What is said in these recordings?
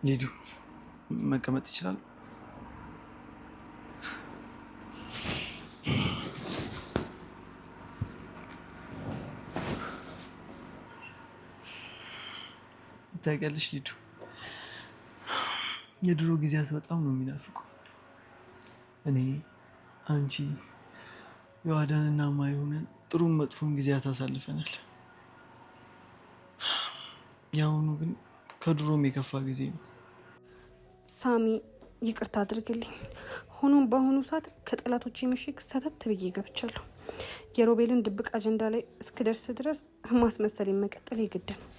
ሊዱ መቀመጥ ይችላል? ታውቂያለሽ ሊዱ፣ የድሮ ጊዜያት በጣም ነው የሚናፍቁ። እኔ አንቺ የዋዳንና ማይሆነን ጥሩም መጥፎም ጊዜያት አሳልፈናል። የአሁኑ ግን ከድሮም የከፋ ጊዜ ነው። ሳሚ ይቅርታ አድርግልኝ። ሆኖም በአሁኑ ሰዓት ከጠላቶች ምሽግ ሰተት ብዬ ገብቻለሁ። የሮቤልን ድብቅ አጀንዳ ላይ እስክደርስ ድረስ ማስመሰል መቀጠል የግድ ነው።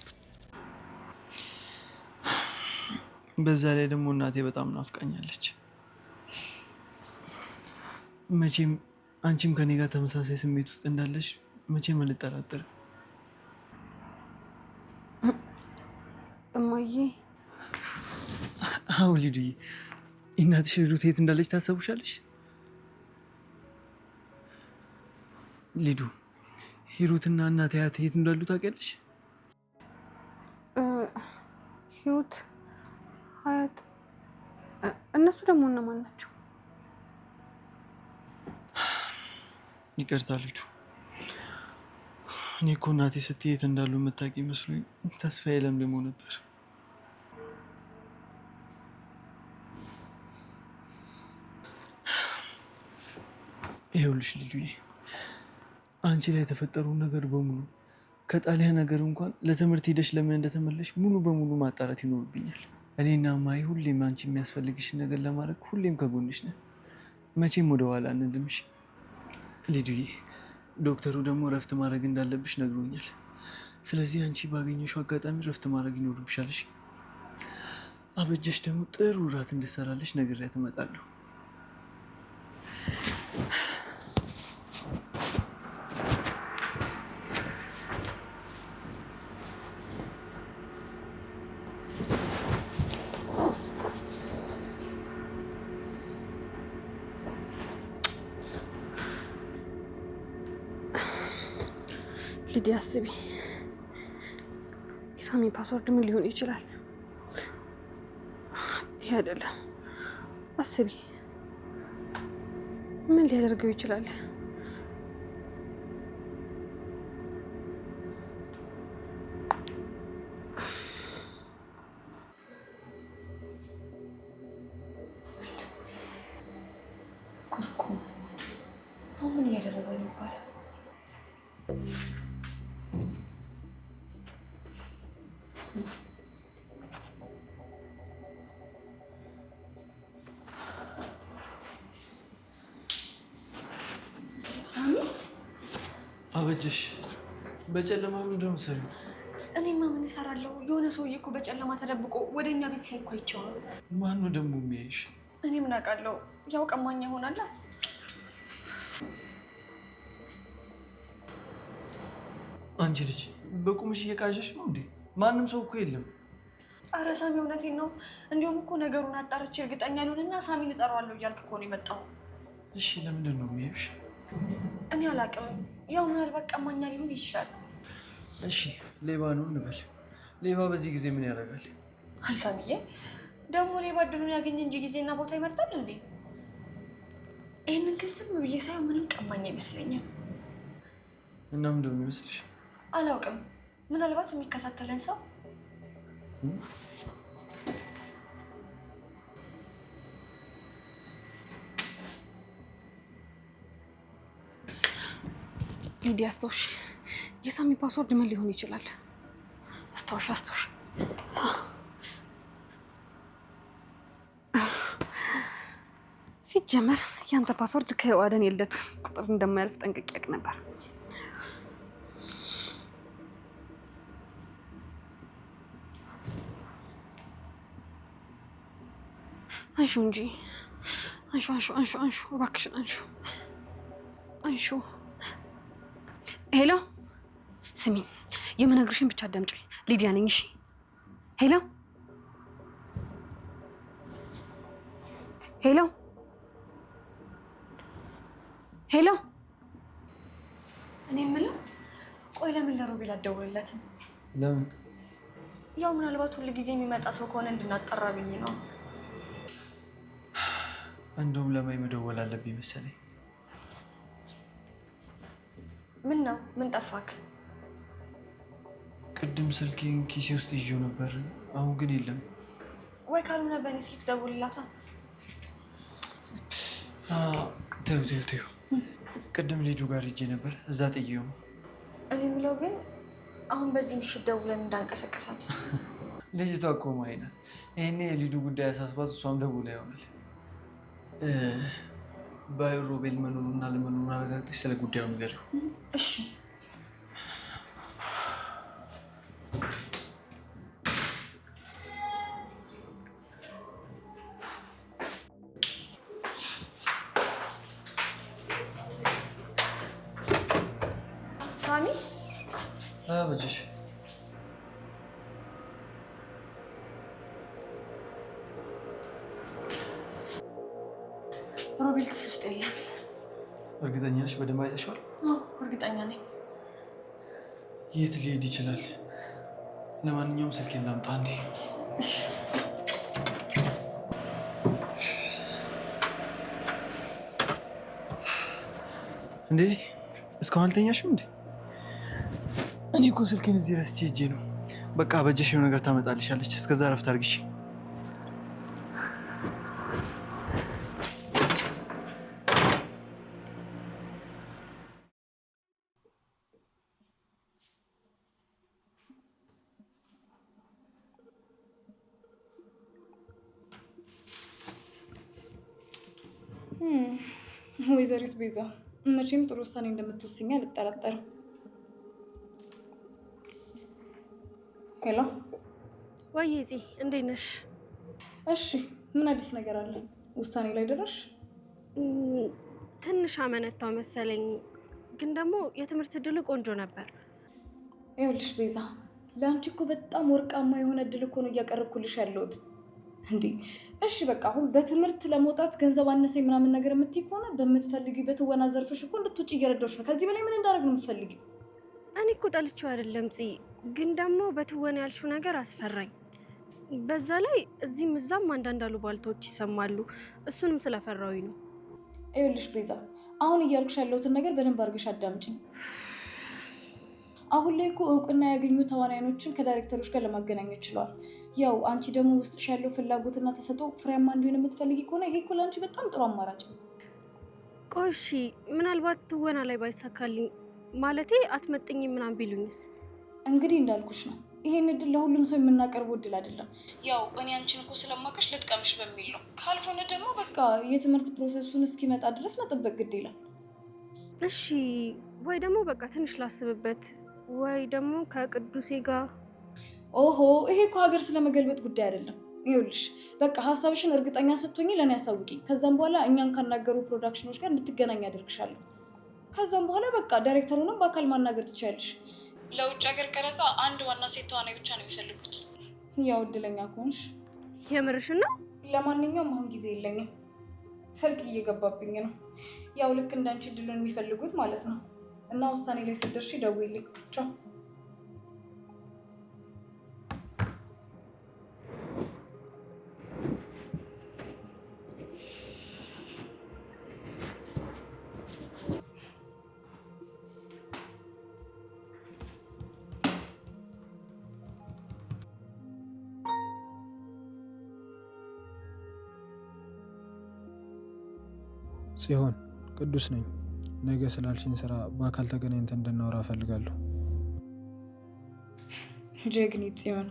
በዛ ላይ ደግሞ እናቴ በጣም ናፍቃኛለች። መቼም አንቺም ከኔ ጋር ተመሳሳይ ስሜት ውስጥ እንዳለች መቼም አልጠራጠርም። እማዬ። አዎ ሊዱዬ፣ እናትሽ ሂሩት የት እንዳለች ታሰቡሻለሽ? ሊዱ፣ ሂሩትና እናት አያት የት እንዳሉ ታውቂያለሽ? ሂሩት፣ አያት፣ እነሱ ደግሞ እነማን ናቸው? ይቅርታ ሊዱ፣ እኔ እኮ እናቴ ስትይ የት እንዳሉ የምታውቂ መስሎኝ ተስፋዬ ለምልሞ ነበር። ይኸውልሽ ልጁዬ፣ አንቺ ላይ የተፈጠሩ ነገር በሙሉ ከጣሊያን ነገር እንኳን ለትምህርት ሄደሽ ለምን እንደተመለሽ ሙሉ በሙሉ ማጣራት ይኖርብኛል። እኔና ማይ ሁሌም አንቺ የሚያስፈልግሽን ነገር ለማድረግ ሁሌም ከጎንሽ ነን። መቼም ወደኋላ አንልምሽ ልጁዬ። ዶክተሩ ደግሞ እረፍት ማድረግ እንዳለብሽ ነግሮኛል። ስለዚህ አንቺ ባገኘሽው አጋጣሚ እረፍት ማድረግ ይኖርብሻለሽ። አበጀሽ ደግሞ ጥሩ እራት እንድሰራለሽ ነግሬያት እመጣለሁ። ሊዲ አስቢ፣ የሳሚ ፓስወርድ ምን ሊሆን ይችላል? ይሄ አይደለም። አስቢ፣ ምን ሊያደርገው ይችላል? ኩርኩ አሁን ምን እያደረገ ነው ይባላል? ሳሚ፣ አበጀሽ በጨለማ ምንድን ነው የምትሰሪው? እኔማ ምን እሰራለሁ? የሆነ ሰውዬ እኮ በጨለማ ተደብቆ ወደ እኛ ቤት ሲያይኮ አይቼዋለሁ። ማን ነው ደግሞ የሚያይሽ? እኔ ምን አውቃለሁ? ያው ቀማኛ ይሆናል። አንቺ ልጅ በቁምሽ እየቃዠሽ ነው እንዴ? ማንም ሰው እኮ የለም። አረ ሳሚ፣ እውነቴን ነው። እንዲሁም እኮ ነገሩን አጣርቼ እርግጠኛ ልሆንና ሳሚን እጠራዋለሁ እያልክ እኮ ነው የመጣው። እሺ ለምንድን ነው የሚያዩሽ? እኔ አላውቅም። ያው ምናልባት ቀማኛ ሊሆን ይችላል። እሺ ሌባ ነው እንበል። ሌባ በዚህ ጊዜ ምን ያደርጋል? አይ ሳሚዬ፣ ደግሞ ሌባ እድሉን ያገኘ እንጂ ጊዜና ቦታ ይመርጣል እንዴ? ይህንን ግን ዝም ብዬ ሳይሆን ምንም ቀማኛ አይመስለኝም። እና ምንድን ነው የሚመስልሽ? አላውቅም። ምናልባት የሚከታተለን ሰው። ሊዲ አስታውሽ፣ የሳሚ ፓስወርድ ምን ሊሆን ይችላል? አስታውሽ። ሲጀመር ያንተ ፓስወርድ ከዋደን የልደት ቁጥር እንደማያልፍ ጠንቅቄ ያውቅ ነበር። አንሹ እንጂ አንሹ፣ እባክሽን አንሹ። ሄሎ፣ ስሚ፣ የምነግርሽን ብቻ አዳምጪ። ሊዲያ ነኝ። እሺ፣ ሄሎ፣ እኔ የምለው ቆይ ለምን ለሮቤል አትደውልለትም? ለምን? ያው ምናልባት ሁል ጊዜ የሚመጣ ሰው ከሆነ እንድናጠራ ብዬ ነው። እንደውም ለማይ መደወል አለብኝ መሰለኝ። ምን ነው? ምን ጠፋክ? ቅድም ስልኬን ኪሴ ውስጥ ይዤው ነበር፣ አሁን ግን የለም። ወይ ካልሆነ በእኔ ስልክ ደውልላታ። ተይው። ቅድም ልጁ ጋር ሂጄ ነበር፣ እዛ ጥዬው ነው። እኔ የምለው ግን አሁን በዚህ ምሽት ደውለን እንዳንቀሰቀሳት። ልጅቷ እኮ ማይ ናት። ይሄኔ የልጁ ጉዳይ አሳስባት እሷም ደውላ ይሆናል። በሮቤል መኖሩና ለመኖሩን አረጋግጠሽ ስለ ጉዳዩ ንገሪው። እሺ። ሳሚ በጅሽ ሮቤል ክፍል ውስጥ የለም። እርግጠኛ ነሽ? በደንብ አይተሽዋል? እርግጠኛ ነኝ። የት ሊሄድ ይችላል? ለማንኛውም ስልኬን ላምጣ አንዴ። እንዴ እስካሁን አልተኛሽም እንዴ? እኔ እኮ ስልኬን እዚህ ረስቼ ሄጄ ነው። በቃ በጀሽው ነገር ታመጣልሻለች። እስከዛ ረፍት አድርግሽ። ወይዘሪት ቤዛ መቼም ጥሩ ውሳኔ እንደምትወስኝ አልጠራጠርም። ሄሎ ወይ ዚ እንዴት ነሽ? እሺ ምን አዲስ ነገር አለ? ውሳኔ ላይ ደረሽ? ትንሽ አመነታው መሰለኝ፣ ግን ደግሞ የትምህርት እድሉ ቆንጆ ነበር። ይኸውልሽ ቤዛ፣ ለአንቺ እኮ በጣም ወርቃማ የሆነ እድል እኮ ነው እያቀረብኩልሽ ያለሁት። እንዴ እሺ በቃ አሁን በትምህርት ለመውጣት ገንዘብ አነሰኝ ምናምን ነገር የምትይ ከሆነ በምትፈልጊ በትወና ዘርፍሽ እኮ እንድትውጪ እየረዳሁሽ ነው። ከዚህ በላይ ምን እንዳደርግ ነው የምትፈልጊው? እኔ እኮ ጠልቼው አይደለም ፂ፣ ግን ደግሞ በትወና ያልሽው ነገር አስፈራኝ። በዛ ላይ እዚህም እዛም አንዳንድ አሉባልታዎች ይሰማሉ። እሱንም ስለፈራሁኝ ነው። ይኸውልሽ ቤዛ፣ አሁን እያልኩሽ ያለሁትን ነገር በደንብ አድርገሽ አዳምጪኝ። አሁን ላይ እኮ እውቅና ያገኙ ተዋናዮችን ከዳይሬክተሮች ጋር ለማገናኘት ችለዋል። ያው አንቺ ደግሞ ውስጥሽ ያለው ፍላጎትና ተሰጥኦ ፍሬያማ እንዲሆን የምትፈልጊ ከሆነ ይሄ እኮ ለአንቺ በጣም ጥሩ አማራጭ ነው። ቆይ እሺ ምናልባት ትወና ላይ ባይሳካልኝ፣ ማለቴ አትመጥኝም ምናምን ቢሉኝስ? እንግዲህ እንዳልኩሽ ነው፣ ይሄን እድል ለሁሉም ሰው የምናቀርበው እድል አይደለም። ያው እኔ አንቺን እኮ ስለማውቅሽ ልጥቀምሽ በሚል ነው። ካልሆነ ደግሞ በቃ የትምህርት ፕሮሰሱን እስኪመጣ ድረስ መጠበቅ ግድ ይላል። እሺ ወይ ደግሞ በቃ ትንሽ ላስብበት፣ ወይ ደግሞ ከቅዱሴ ጋር። ኦሆ ይሄ እኮ ሀገር ስለመገልበጥ ጉዳይ አይደለም። ይኸውልሽ በቃ ሀሳብሽን እርግጠኛ ስትሆኚ ለእኔ ያሳውቂ። ከዛም በኋላ እኛን ካናገሩ ፕሮዳክሽኖች ጋር እንድትገናኝ አደርግሻለሁ። ከዛም በኋላ በቃ ዳይሬክተሩንም በአካል ማናገር ትችያለሽ። ለውጭ ሀገር ቀረጻ አንድ ዋና ሴት ተዋናይ ብቻ ነው የሚፈልጉት። ያው እድለኛ ከሆንሽ። የምርሽን ነው? ለማንኛውም አሁን ጊዜ የለኝም፣ ስልክ እየገባብኝ ነው። ያው ልክ እንዳንቺ እድሉን የሚፈልጉት ማለት ነው። እና ውሳኔ ላይ ስትደርሺ ደውይልኝ። ቻው። ሲሆን ቅዱስ ነኝ። ነገ ስላልሽኝ ስራ በአካል ተገናኝተን እንድናወራ እፈልጋለሁ። ጀግኒት ሲሆን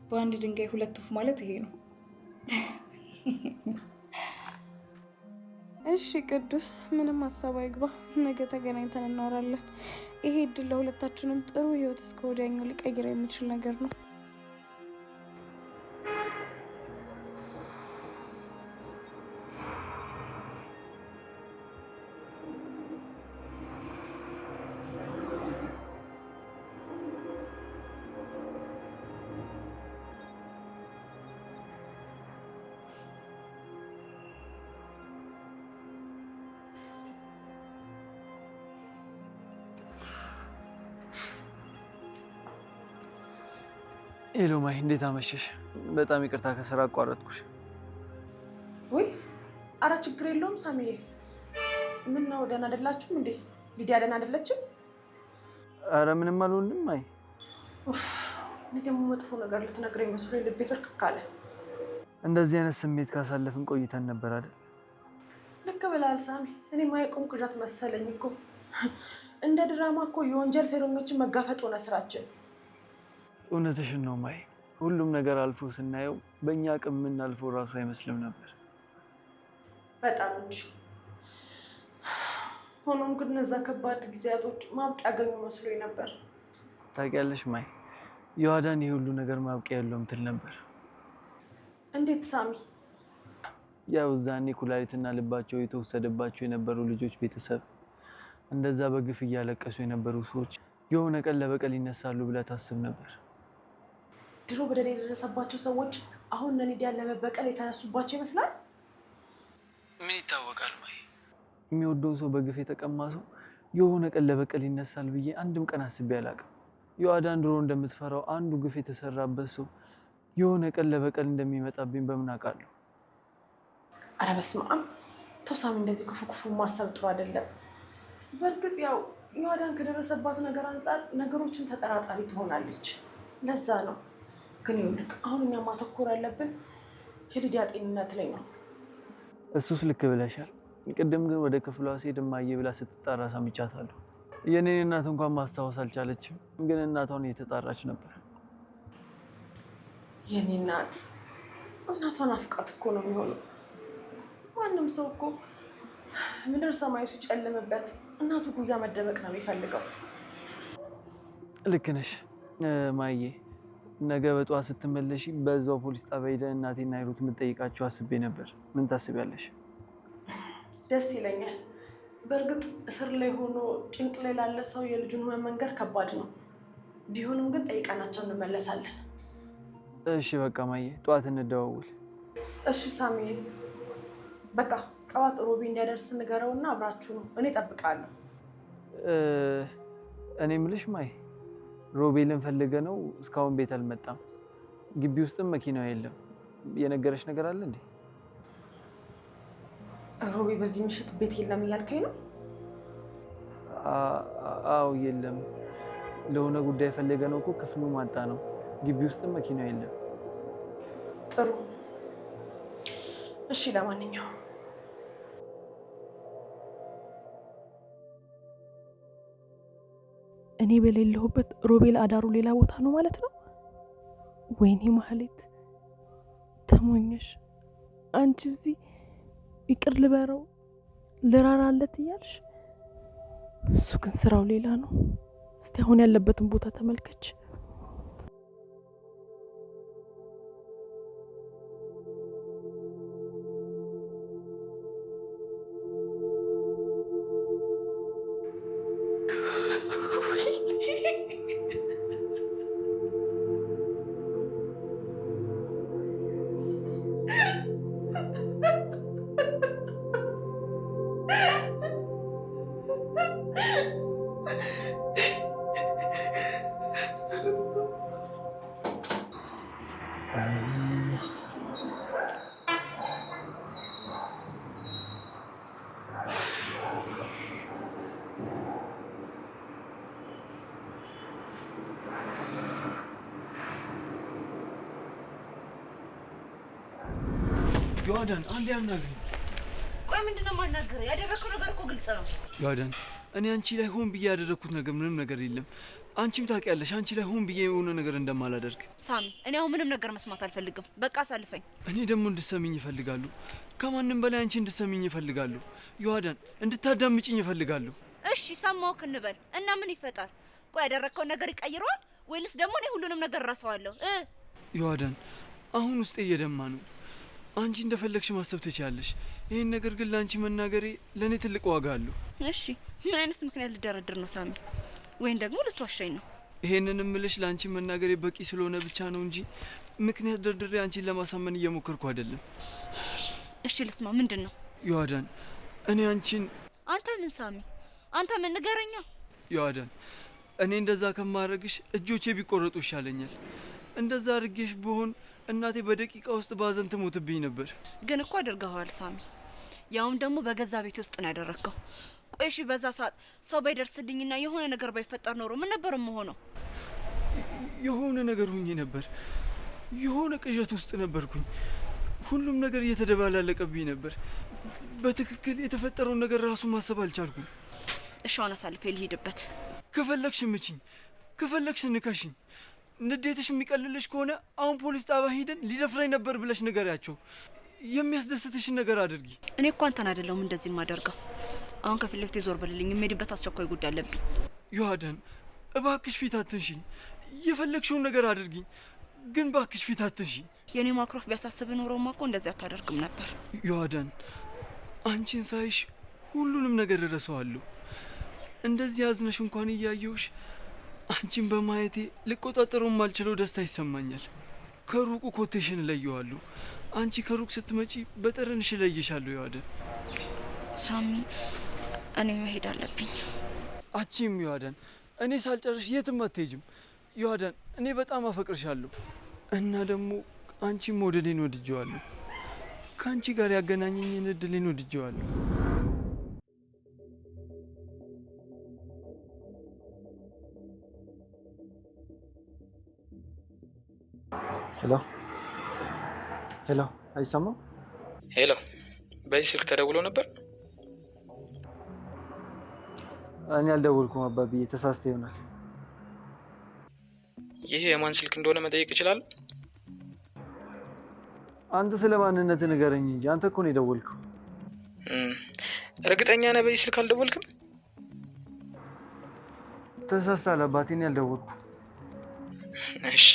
በአንድ ድንጋይ ሁለት ወፍ ማለት ይሄ ነው። እሺ ቅዱስ፣ ምንም ሀሳብ አይግባ። ነገ ተገናኝተን እናወራለን። ይሄ እድል ለሁለታችንም ጥሩ ህይወት እስከ ወዲያኛው ሊቀይር የሚችል ነገር ነው። ሄሎ ማይ፣ እንዴት አመሸሽ? በጣም ይቅርታ ከስራ አቋረጥኩሽ። ውይ አረ ችግር የለውም ሳሚዬ። ምን ነው ደህና አይደላችሁም እንዴ? ሊዲያ ደህና አይደለችም? አረ ምንም አልሆንም ማይ። እኔ ደግሞ መጥፎ ነገር ልትነግረኝ መስሎኝ ልቤ ፍርክክ አለ። እንደዚህ አይነት ስሜት ካሳለፍን ቆይተን ነበር አይደል? ልክ ብለሃል ሳሚ። እኔ ማይቆም ቅዠት መሰለኝ እኮ። እንደ ድራማ እኮ የወንጀል ሴረኞችን መጋፈጥ ሆነ ስራችን። እውነትሽን ነው ማይ። ሁሉም ነገር አልፎ ስናየው በእኛ አቅም የምናልፈው ራሱ አይመስልም ነበር። በጣም እንጂ። ሆኖም ግን እነዛ ከባድ ጊዜያቶች ማብቂያ ያገኙ መስሎኝ ነበር። ታውቂያለሽ ማይ፣ የዋዳን ይህ ሁሉ ነገር ማብቂያ ያለው ምትል ነበር። እንዴት ሳሚ? ያው እዛኔ ኩላሊትና ልባቸው የተወሰደባቸው የነበሩ ልጆች ቤተሰብ፣ እንደዛ በግፍ እያለቀሱ የነበሩ ሰዎች የሆነ ቀን ለበቀል ይነሳሉ ብለህ ታስብ ነበር። ድሮ በደል የደረሰባቸው ሰዎች አሁን ለሊዲያን ለመበቀል የተነሱባቸው ይመስላል። ምን ይታወቃል ማይ፣ የሚወደውን ሰው በግፍ የተቀማ ሰው የሆነ ቀን ለበቀል ይነሳል ብዬ አንድም ቀን አስቤ አላውቅም። የዋዳን ድሮ እንደምትፈራው አንዱ ግፍ የተሰራበት ሰው የሆነ ቀን ለበቀል እንደሚመጣብኝ በምን አውቃለሁ? አረ በስመ አብ ተው ሳሚ፣ እንደዚህ ክፉ ክፉ ማሰብ ጥሩ አይደለም። በእርግጥ ያው የዋዳን ከደረሰባት ነገር አንጻር ነገሮችን ተጠራጣሪ ትሆናለች። ለዛ ነው። ግን ይኸውልህ አሁን እኛ ማተኮር ያለብን የሊዲያ ጤንነት ላይ ነው። እሱስ ልክ ብለሻል። ቅድም ግን ወደ ክፍሏ ስሄድ እማዬ ብላ ስትጣራ ሰምቻታለሁ። የኔን እናት እንኳን ማስታወስ አልቻለችም፣ ግን እናቷን እየተጣራች ነበር። የኔ እናት እናቷን አፍቃት እኮ ነው የሚሆነው። ማንም ሰው እኮ ምድር ሰማዩ ሲጨልምበት እናቱ ጉያ መደበቅ ነው የሚፈልገው። ልክ ነሽ ማዬ። ነገ በጠዋት ስትመለሺ በዛው ፖሊስ ጣቢያ ሄደን እናቴና ሂሩት የምትጠይቃቸው አስቤ ነበር። ምን ታስቢያለሽ? ደስ ይለኛል። በእርግጥ እስር ላይ ሆኖ ጭንቅ ላይ ላለ ሰው የልጁን መንገር ከባድ ነው። ቢሆንም ግን ጠይቀናቸው እንመለሳለን። እሺ በቃ ማዬ፣ ጠዋት እንደዋውል። እሺ ሳሚ፣ በቃ ጠዋት ሮቢ እንዲያደርስ ንገረውና አብራችሁ ነው። እኔ እጠብቃለሁ። እኔ የምልሽ ማይ፣ ሮቤልን ፈልገ ነው እስካሁን ቤት አልመጣም። ግቢ ውስጥም መኪናው የለም። የነገረሽ ነገር አለ እንዴ? ሮቢ በዚህ ምሽት ቤት የለም እያልከኝ ነው? አዎ የለም። ለሆነ ጉዳይ ፈልገ ነው እኮ ክፍሉ ማጣ ነው። ግቢ ውስጥም መኪናው የለም። ጥሩ እሺ። ለማንኛውም እኔ በሌለሁበት ሮቤል አዳሩ ሌላ ቦታ ነው ማለት ነው? ወይኔ ማህሌት ተሞኘሽ። አንቺ እዚህ ይቅር ልበረው ልራራለት እያልሽ፣ እሱ ግን ስራው ሌላ ነው። እስቲ አሁን ያለበትን ቦታ ተመልከች። ዮአዳን አንዴ አናግረኝ። ቆይ ምንድነው የማናገረው? ያደረከው ነገር እኮ ግልጽ ነው። ዮአዳን እኔ አንቺ ላይ ሆን ብዬ ያደረኩት ነገር ምንም ነገር የለም። አንቺም ታውቂያለሽ አንቺ ላይ ሆን ብዬ የሆነ ነገር እንደማላደርግ። ሳሚ እኔ አሁን ምንም ነገር መስማት አልፈልግም። በቃ አሳልፈኝ። እኔ ደግሞ እንድትሰሚኝ እፈልጋለሁ። ከማንም በላይ አንቺ እንድትሰሚኝ እፈልጋለሁ። ዮአዳን እንድታዳምጪኝ እፈልጋለሁ። እሺ ሰማሁህ እንበል እና ምን ይፈጣል? ቆይ ያደረከው ነገር ይቀይረዋል ወይስ ደግሞ እኔ ሁሉንም ነገር እረሳዋለሁ? ዮአዳን አሁን ውስጤ እየደማ ነው። አንቺ እንደፈለግሽ ማሰብ ትችያለሽ። ይሄን ነገር ግን ለአንቺ መናገሬ ለእኔ ትልቅ ዋጋ አለው። እሺ ምን አይነት ምክንያት ልደረድር ነው ሳሚ? ወይም ደግሞ ልትዋሻኝ ነው? ይሄንን እምልሽ ለአንቺ መናገሬ በቂ ስለሆነ ብቻ ነው እንጂ ምክንያት ደርድሬ አንቺን ለማሳመን እየሞከርኩ አይደለም። እሺ ልስማ፣ ምንድን ነው? ዮአዳን እኔ አንቺን... አንተ ምን ሳሚ? አንተ ምን ንገረኛ? ዮአዳን እኔ እንደዛ ከማረግሽ እጆቼ ቢቆረጡ ይሻለኛል። እንደዛ አድርጌሽ ብሆን እናቴ በደቂቃ ውስጥ ባዘን ትሞትብኝ ነበር። ግን እኮ አድርገዋል ሳሚ፣ ያውም ደግሞ በገዛ ቤት ውስጥ ነው ያደረግከው። ቆይሽ በዛ ሰዓት ሰው ባይደርስልኝና የሆነ ነገር ባይፈጠር ኖሮ ምን ነበር የምሆነው? የሆነ ነገር ሁኜ ነበር። የሆነ ቅዠት ውስጥ ነበርኩኝ። ሁሉም ነገር እየተደባላለቀብኝ ነበር። በትክክል የተፈጠረውን ነገር ራሱ ማሰብ አልቻልኩም። እሺ አሁን አሳልፌ ልሂድበት። ከፈለግሽ ምችኝ፣ ከፈለግሽ ንካሽኝ። ንዴትሽ የሚቀልልሽ ከሆነ አሁን ፖሊስ ጣቢያ ሄደን ሊደፍረኝ ነበር ብለሽ ንገሪያቸው። የሚያስደስትሽን ነገር አድርጊ። እኔ እኮ አንተን አይደለሁም እንደዚህ የማደርገው። አሁን ከፊት ለፊቴ ዞር በልልኝ፣ የምሄድበት አስቸኳይ ጉዳይ አለብኝ። ዮሐዳን እባክሽ ፊት አትንሽኝ። የፈለግሽውን ነገር አድርጊኝ፣ ግን ባክሽ ፊት አትንሽኝ። የኔ ማክሮፍ ቢያሳስብ ኖሮማ እኮ እንደዚህ አታደርግም ነበር። ዮሐዳን አንቺን ሳይሽ ሁሉንም ነገር እረሳዋለሁ። እንደዚህ አዝነሽ እንኳን እያየሁሽ አንቺን በማየቴ ልቆጣጠረው የማልችለው ደስታ ይሰማኛል። ከሩቁ ኮቴሽን እለየዋለሁ። አንቺ ከሩቅ ስትመጪ በጠረንሽ እለይሻለሁ። ዮሐዳን ሳሚ፣ እኔ መሄድ አለብኝ። አቺም ዮሐዳን፣ እኔ ሳልጨርሽ የትም አትሄጂም። ዮሐዳን፣ እኔ በጣም አፈቅርሻለሁ እና ደግሞ አንቺም መውደዴን ወድጄዋለሁ። ከአንቺ ጋር ያገናኘኝን እድሌን ወድጄዋለሁ። ሄሎ ሄሎ፣ አይሰማም? ሄሎ፣ በዚህ ስልክ ተደውሎ ነበር? እኔ አልደወልኩም አባብዬ፣ ተሳስተ ይሆናል። ይሄ የማን ስልክ እንደሆነ መጠየቅ ይችላል? አንተ ስለ ማንነት ንገረኝ እንጂ አንተ እኮ ነው የደወልከው። እርግጠኛ ነህ በዚህ ስልክ አልደወልክም? ተሳስተሃል አባቴ፣ እኔ አልደወልኩም። እሺ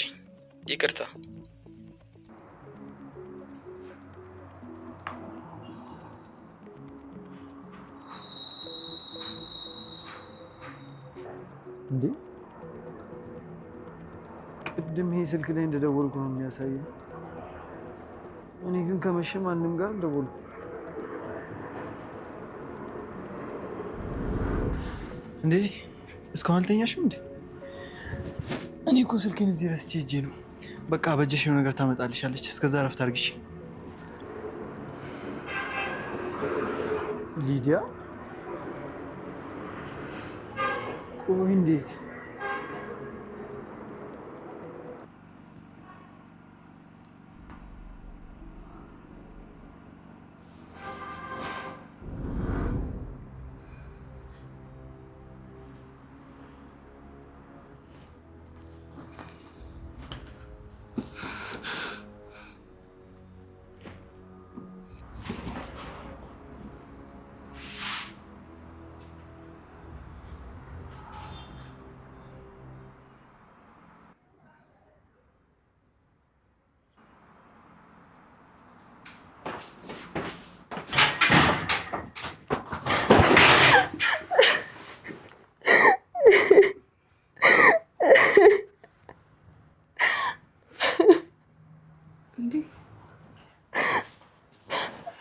ይቅርታ። እንዴ ቅድም ይሄ ስልክ ላይ እንደደወልኩ ነው የሚያሳየው። እኔ ግን ከመሸ ማንም ጋር አልደወልኩም። እንዴ እስካሁን አልተኛሽም እንዴ? እኔ እኮ ስልኬን እዚህ ረስቼ ሄጄ ነው። በቃ በጀሽ የሆነ ነገር ታመጣልሻለች። እስከዛ ረፍት አድርግሽ። ሊዲያ ቆይ እንዴት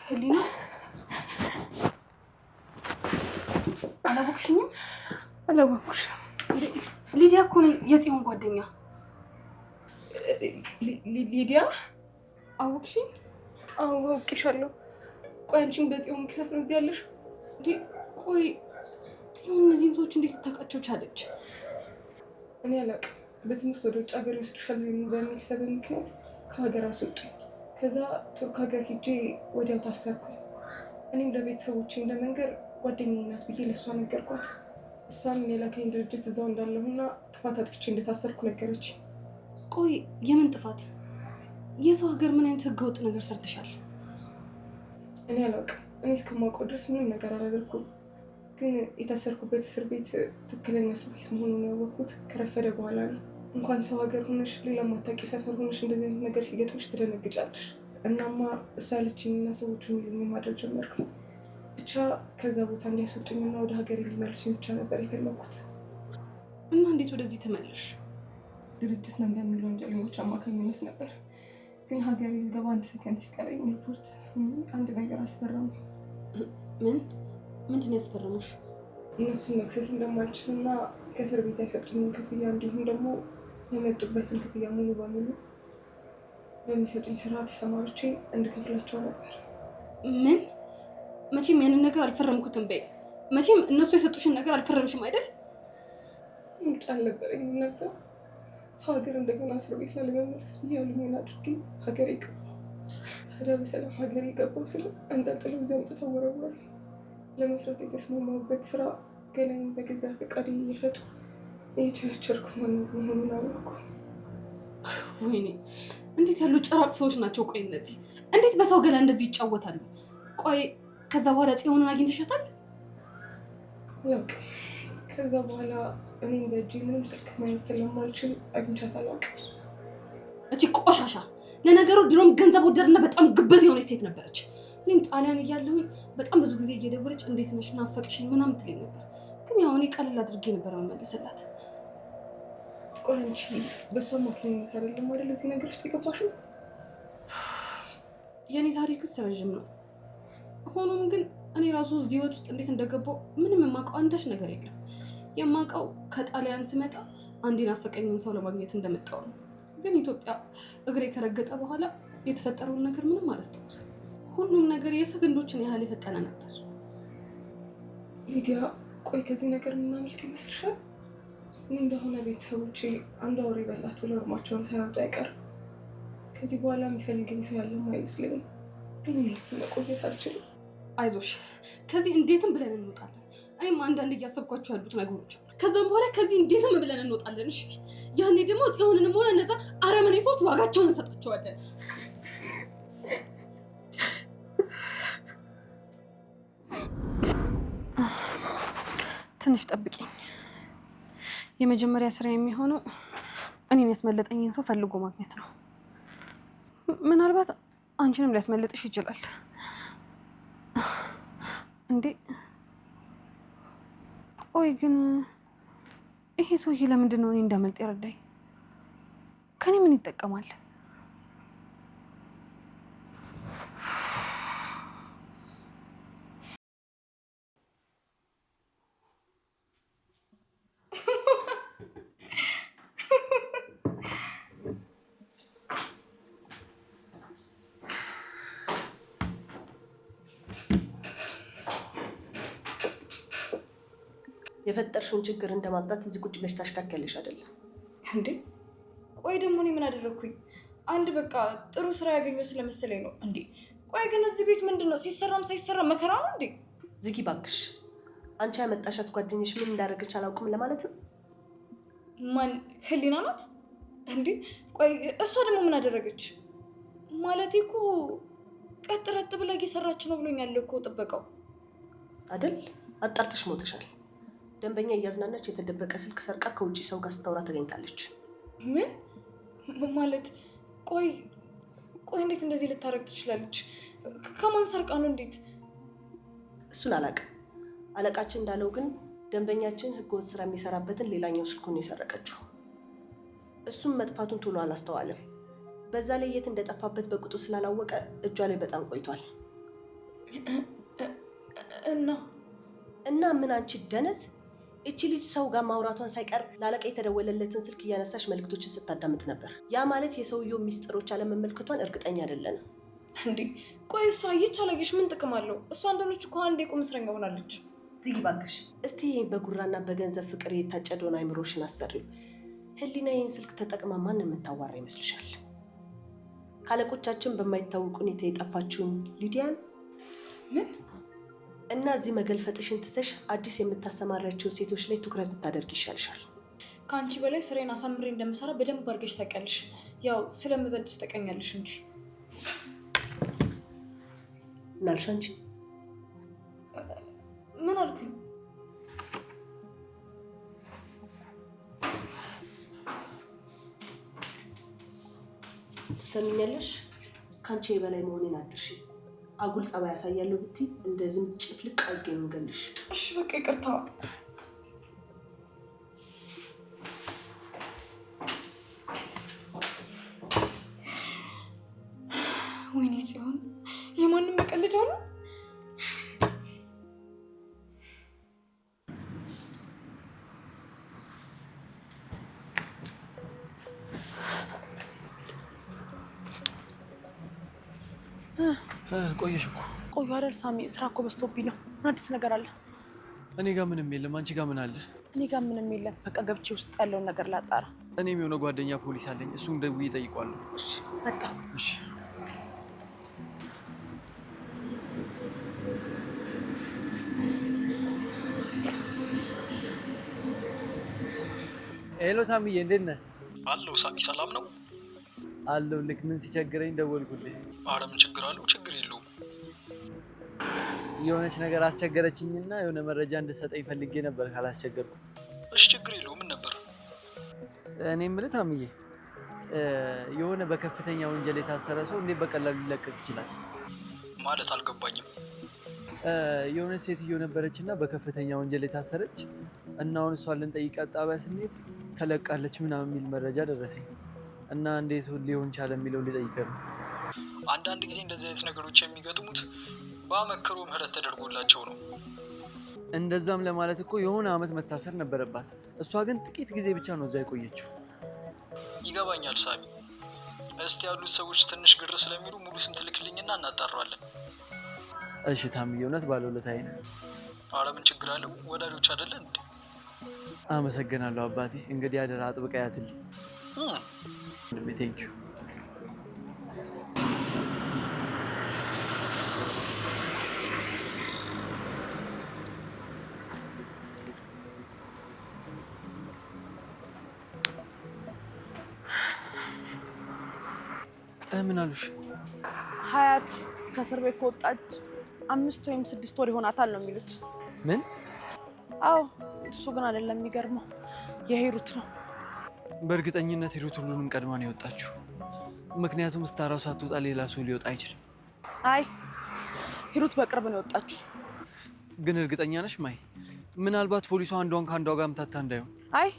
ህሊና አላወቅሽኝም? አላወቅኩሽም። ሊዲያ እኮ ነኝ፣ የጽዮን ጓደኛ። ሊዲያ አወቅሽኝ? አዎ አውቅሻለሁ። ቆይ አንቺም በጽዮን ምክንያት ነው እዚህ ያለሽው? ቆይ ጽዮን እነዚህን ሰዎች እንዴት ልታውቃቸው ቻለች? እኔ አላውቅም። በትምህርት ወደ ውጭ ሀገር ይወስድሻል በሚል ሰበብ ምክንያት ከሀገር አስወጡኝ። ከዛ ቱርክ ሀገር ሂጄ ወዲያው ታሰርኩኝ። እኔም ለቤተሰቦቼ እንደመንገር ጓደኛዬ ናት ብዬ ለእሷ ነገርኳት። እሷም የላከኝ ድርጅት እዛው እንዳለሁና ጥፋት አጥፍቼ እንደታሰርኩ ነገረች። ቆይ የምን ጥፋት? የሰው ሀገር ምን አይነት ህገወጥ ነገር ሰርተሻል? እኔ አላውቅም። እኔ እስከማውቀው ድረስ ምንም ነገር አላደርኩም። ግን የታሰርኩበት እስር ቤት ትክክለኛ እስር ቤት መሆኑን ያወቅኩት ከረፈደ በኋላ ነው። እንኳን ሰው ሀገር ሆነሽ ሌላ ማታውቂው ሰፈር ሆነሽ እንደዚህ አይነት ነገር ሲገጥምሽ ትደነግጫለሽ። እናማ እሷ ያለችኝና ሰዎቹ የሚሉኝ ማድረግ ጀመርኩ። ብቻ ከዛ ቦታ እንዲያስወጡኝና ወደ ሀገር ሊመልሱኝ ብቻ ነበር የፈለኩት። እና እንዴት ወደዚህ ተመለሽ? ድርጅት ነን በሚሉ ወንጀለኞች አማካኝነት ነበር። ግን ሀገር ልገባ አንድ ሰከንድ ሲቀረኝ ሪፖርት አንድ ነገር አስፈረሙ። ምንድን ያስፈረሙሽ? እነሱን መክሰስ እንደማልችልና ከእስር ቤት ያሰጡኝን ክፍያ እንዲሁም ደግሞ የመጡበትን ክፍያ ሙሉ በሙሉ በሚሰጡኝ ስራ ተሰማርቼ እንድከፍላቸው ነበር። ምን? መቼም ያንን ነገር አልፈረምኩትም በይ። መቼም እነሱ የሰጡሽን ነገር አልፈረምሽም አይደል? ምርጫ አልነበረኝም ነበር። ሰው ሀገር እንደገና እስር ቤት ላለመመለስ ብዬ ያሉኝን አድርጌ ሀገር የገባሁ። ታዲያ በሰላም ሀገር የገባሁ ስለ አንጠልጥለው እዚያ አምጥተው ወረወሩኝ። ለመስራት የተስማማሁበት ስራ ገላይን በገዛ ፈቃዴ እየሸጡ እየቸነቸርኩ መሆኑን አወቅኩ። ወይኔ እንዴት ያሉ ጭራቅ ሰዎች ናቸው! ቆይ እነዚህ እንዴት በሰው ገላ እንደዚህ ይጫወታሉ? ቆይ ከዛ በኋላ ጽዮንን አግኝተሻታል? አላውቅም። ከዛ በኋላ እኔም በእጄ ምንም ስልክ ማየት ስለማልችል አግኝቻት አላውቅም። እቺ ቆሻሻ! ለነገሩ ድሮም ገንዘብ ወደድና በጣም ግብዝ የሆነች ሴት ነበረች። እኔም ጣሊያን እያለሁኝ በጣም ብዙ ጊዜ እየደወለች እንዴት ነሽ ናፈቅሽኝ ምናምን ትለኝ ነበር። ግን ያው እኔ ቀልል አድርጌ ነበር መመለስላት። ቆይ አንቺ በሷ አማካኝነት አይደለም አይደል እዚህ ነገር ውስጥ የገባሽው? የኔ ታሪክስ ረዥም ነው። ሆኖም ግን እኔ ራሱ እዚህ ህይወት ውስጥ እንዴት እንደገባው ምንም የማውቀው አንዳች ነገር የለም። የማውቀው ከጣሊያን ስመጣ አንድ ናፈቀኝን ሰው ለማግኘት እንደመጣው ነው። ግን ኢትዮጵያ እግሬ ከረገጠ በኋላ የተፈጠረውን ነገር ምንም አላስታውስም። ሁሉም ነገር የሰከንዶችን ያህል የፈጠነ ነበር። ሊዲያ፣ ቆይ ከዚህ ነገር ምናምልጥ ይመስልሻል? እኔ እንደሆነ ቤተሰቦቼ አንድ አውሬ በላት ብለው እርማቸውን ሳያወጡ አይቀርም። ከዚህ በኋላ የሚፈልገኝ ሰው ያለም አይመስለኝም። ግን እኔስ መቆየት አልችልም። አይዞሽ፣ ከዚህ እንዴትም ብለን እንወጣለን። እኔም አንዳንድ እያሰብኳቸው ያሉት ነገሮች ከዛም በኋላ ከዚህ እንዴትም ብለን እንወጣለን። እሺ፣ ያኔ ደግሞ ጽዮንንም ሆነ እነዛ አረመኔ ሰዎች ዋጋቸውን እንሰጣቸዋለን። ትንሽ ጠብቂኝ። የመጀመሪያ ስራ የሚሆነው እኔን ያስመለጠኝን ሰው ፈልጎ ማግኘት ነው። ምናልባት አንቺንም ሊያስመልጥሽ ይችላል። እንዴ ቆይ ግን ይሄ ሰውዬ ለምንድን ነው እኔ እንዳመልጥ የረዳኝ? ከኔ ምን ይጠቀማል? የፈጠርሽውን ችግር እንደማጽዳት እዚህ ቁጭ ብለሽ ታሽካክያለሽ አይደለም እንዴ? ቆይ ደግሞ እኔ ምን አደረኩኝ? አንድ በቃ ጥሩ ስራ ያገኘው ስለመሰለኝ ነው እንዴ? ቆይ ግን እዚህ ቤት ምንድነው ሲሰራም ሳይሰራ መከራ ነው እንዴ? ዝጊ ባክሽ። አንቺ ያመጣሻት ጓደኛሽ ምን እንዳደረገች አላውቅም ለማለት ነው። ማን? ህሊና ናት እንዴ? ቆይ እሷ ደግሞ ምን አደረገች? ማለቴ እኮ ቀጥ ብላ እየሰራች ነው ብሎኛል እኮ ጥበቃው አይደል? አጣርተሽ ሞተሻል። ደንበኛ እያዝናናች የተደበቀ ስልክ ሰርቃ ከውጪ ሰው ጋር ስታወራ ተገኝታለች። ምን ማለት? ቆይ እንዴት እንደዚህ ልታረግ ትችላለች? ከማን ሰርቃ ነው? እንዴት? እሱን አላውቅም። አለቃችን እንዳለው ግን ደንበኛችን ህገወጥ ስራ የሚሰራበትን ሌላኛው ስልኩን ነው የሰረቀችው። እሱም መጥፋቱን ቶሎ አላስተዋለም። በዛ ላይ የት እንደጠፋበት በቁጡ ስላላወቀ እጇ ላይ በጣም ቆይቷል። እና ምን አንቺ ደነዝ! እቺ ልጅ ሰው ጋር ማውራቷን ሳይቀር ላለቃ የተደወለለትን ስልክ እያነሳሽ መልክቶችን ስታዳምጥ ነበር። ያ ማለት የሰውየው ሚስጥሮች አለመመልከቷን እርግጠኛ አይደለንም። እንዴ ቆይ እሷ አየች አላየሽ ምን ጥቅም አለው? እሷ እንደሆነች እኮ አንዴ ቁም እስረኛ ሆናለች። ዝጊ ባክሽ። እስቲ ይሄን በጉራና በገንዘብ ፍቅር የታጨደውን አይምሮሽን አሰሪው። ህሊና ይህን ስልክ ተጠቅማ ማንን የምታዋራ ይመስልሻል? ካለቆቻችን በማይታወቅ ሁኔታ የጠፋችውን ሊዲያን? ምን? እና እዚህ መገልፈጥሽን ትተሽ አዲስ የምታሰማሪያቸው ሴቶች ላይ ትኩረት ብታደርግ ይሻልሻል። ከአንቺ በላይ ስራዬን አሳምሬ እንደምሰራ በደንብ አድርገሽ ታውቂያለሽ። ያው ስለምበልጥሽ ተቀኛለሽ እንጂ። እናልሽ አንቺ? ምን አልኩኝ? ትሰሚኛለሽ? ከአንቺ የበላይ መሆኔን አትርሺ። አጉል ጸባይ ያሳያለሁ ብትይ እንደዚህ ጭፍልቅ አድርጌ ነው የምገልሽ። እሺ በቃ ይቅርታ። ወይኔ ጽዮን የማንም መቀለጃ ነው። ቆየሽ እኮ። ቆዩ አይደል ሳሚ? ስራ እኮ በዝቶብኝ ነው። ምን አዲስ ነገር አለ? እኔ ጋር ምንም የለም። አንቺ ጋር ምን አለ? እኔ ጋር ምንም የለም። በቃ ገብቼ ውስጥ ያለውን ነገር ላጣራ። እኔም የሆነ ጓደኛ ፖሊስ አለኝ። እሱም ደውዬ እጠይቀዋለሁ። እሺ በቃ እሺ። ሄሎ ታምዬ፣ እንዴት ነህ? አለው ሳሚ፣ ሰላም ነው? አለው። ልክ ምን ሲቸግረኝ ደወልኩልህ። አረ ምን ችግር አለው? ችግር የለውም። የሆነች ነገር አስቸገረችኝና የሆነ መረጃ እንድትሰጠኝ ፈልጌ ነበር፣ ካላስቸገርኩ። እሺ ችግር የለውም። ምን ነበር? እኔ የምልህ ታምዬ፣ የሆነ በከፍተኛ ወንጀል የታሰረ ሰው እንዴት በቀላሉ ሊለቀቅ ይችላል? ማለት አልገባኝም። የሆነች ሴትዮ ነበረችና በከፍተኛ ወንጀል የታሰረች እና አሁን እሷን ልንጠይቃት ጣቢያ ስንሄድ ተለቃለች ምናምን የሚል መረጃ ደረሰኝ እና እንዴት ሊሆን ቻለ የሚለው ሊጠይቀን ነው። አንዳንድ ጊዜ እንደዚህ አይነት ነገሮች የሚገጥሙት በአመክሮ ምህረት ተደርጎላቸው ነው። እንደዛም ለማለት እኮ የሆነ አመት መታሰር ነበረባት። እሷ ግን ጥቂት ጊዜ ብቻ ነው እዛ የቆየችው። ይገባኛል ሳሚ። እስቲ ያሉት ሰዎች ትንሽ ግር ስለሚሉ ሙሉ ስም ትልክልኝና እናጣራዋለን። እሺ ታምዬ፣ እውነት ባለውለታዬ ነህ። አረ ምን ችግር አለው? ወዳጆች አይደለን እንዴ? አመሰግናለሁ አባቴ። እንግዲህ አደራ አጥብቃ ያዝልኝ። ቴንኪዩ። ምን አሉሽ? ሀያት ከእስር ቤት ከወጣች 5 ወይም 6 ወር ይሆናታል ነው የሚሉት። ምን? አዎ እሱ ግን አይደለም የሚገርመው፣ የሂሩት ነው። በእርግጠኝነት ሂሩት ሁሉንም ቀድማ ነው የወጣችው። ምክንያቱም ስታራ ሳትወጣ ሌላ ሰው ሊወጣ አይችልም። አይ ሂሩት በቅርብ ነው የወጣችው። ግን እርግጠኛ ነሽ ማይ? ምናልባት ፖሊሷ አንዷን ከአንዷ ጋር ምታታ እንዳይሆን። አይ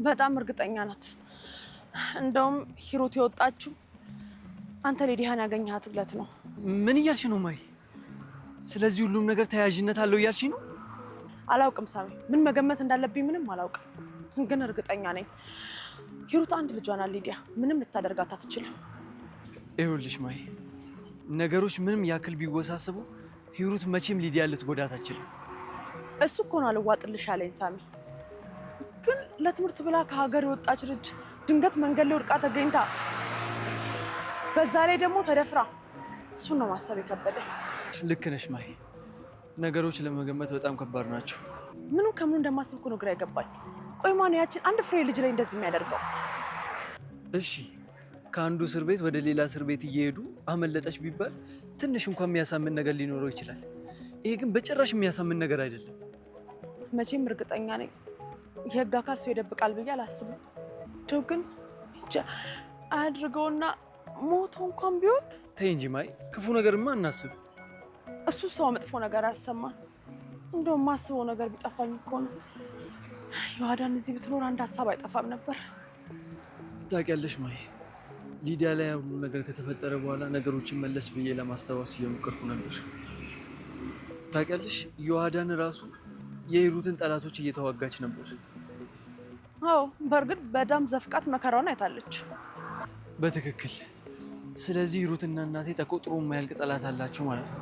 በጣም እርግጠኛ ናት። እንደውም ሂሩት የወጣችው አንተ ሊዲያን ያገኘሃት ብለት ነው። ምን እያልሽ ነው ማይ? ስለዚህ ሁሉም ነገር ተያያዥነት አለው እያልሽ ነው? አላውቅም ሳሚ፣ ምን መገመት እንዳለብኝ ምንም አላውቅም። ግን እርግጠኛ ነኝ ሂሩት አንድ ልጇ ናት ሊዲያ። ምንም ልታደርጋት አትችልም። ይኸውልሽ ማይ፣ ነገሮች ምንም ያክል ቢወሳሰቡ ሂሩት መቼም ሊዲያ ልትጎዳት አትችልም። እሱ እኮ ነው አልዋጥልሽ አለኝ ሳሚ። ግን ለትምህርት ብላ ከሀገር የወጣች ልጅ ድንገት መንገድ ላይ ወድቃ ተገኝታ፣ በዛ ላይ ደግሞ ተደፍራ፣ እሱን ነው ማሰብ የከበደኝ። ልክ ነሽ ማይ፣ ነገሮች ለመገመት በጣም ከባድ ናቸው። ምኑ ከምኑ እንደማስብ እኮ ነው ግራ የገባኝ። ቆይ ማን ያችን አንድ ፍሬ ልጅ ላይ እንደዚህ የሚያደርገው? እሺ ከአንዱ እስር ቤት ወደ ሌላ እስር ቤት እየሄዱ አመለጠች ቢባል ትንሽ እንኳን የሚያሳምን ነገር ሊኖረው ይችላል። ይሄ ግን በጭራሽ የሚያሳምን ነገር አይደለም። መቼም እርግጠኛ ነኝ የህግ አካል ሰው ይደብቃል ብዬ አላስብም። እንደው ግን አያድርገውና ሞቶ እንኳን ቢሆን። ተይ እንጂ ማይ፣ ክፉ ነገርማ እናስብ። እሱ ሰው መጥፎ ነገር አያሰማን። እንደውም ማስበው ነገር ቢጠፋኝ እኮ ነው። የዋዳን እዚህ ብትኖር አንድ ሀሳብ አይጠፋም ነበር። ታውቂያለሽ ማይ፣ ሊዲያ ላይ ሁሉ ነገር ከተፈጠረ በኋላ ነገሮችን መለስ ብዬ ለማስታወስ እየሞከርኩ ነበር። ታውቂያለሽ፣ የዋዳን ራሱ የሂሩትን ጠላቶች እየተዋጋች ነበር። አዎ በእርግጥ በዳም ዘፍቃት መከራውን አይታለች። በትክክል። ስለዚህ ሂሩትና እናቴ ተቆጥሮ የማያልቅ ጠላት አላቸው ማለት ነው።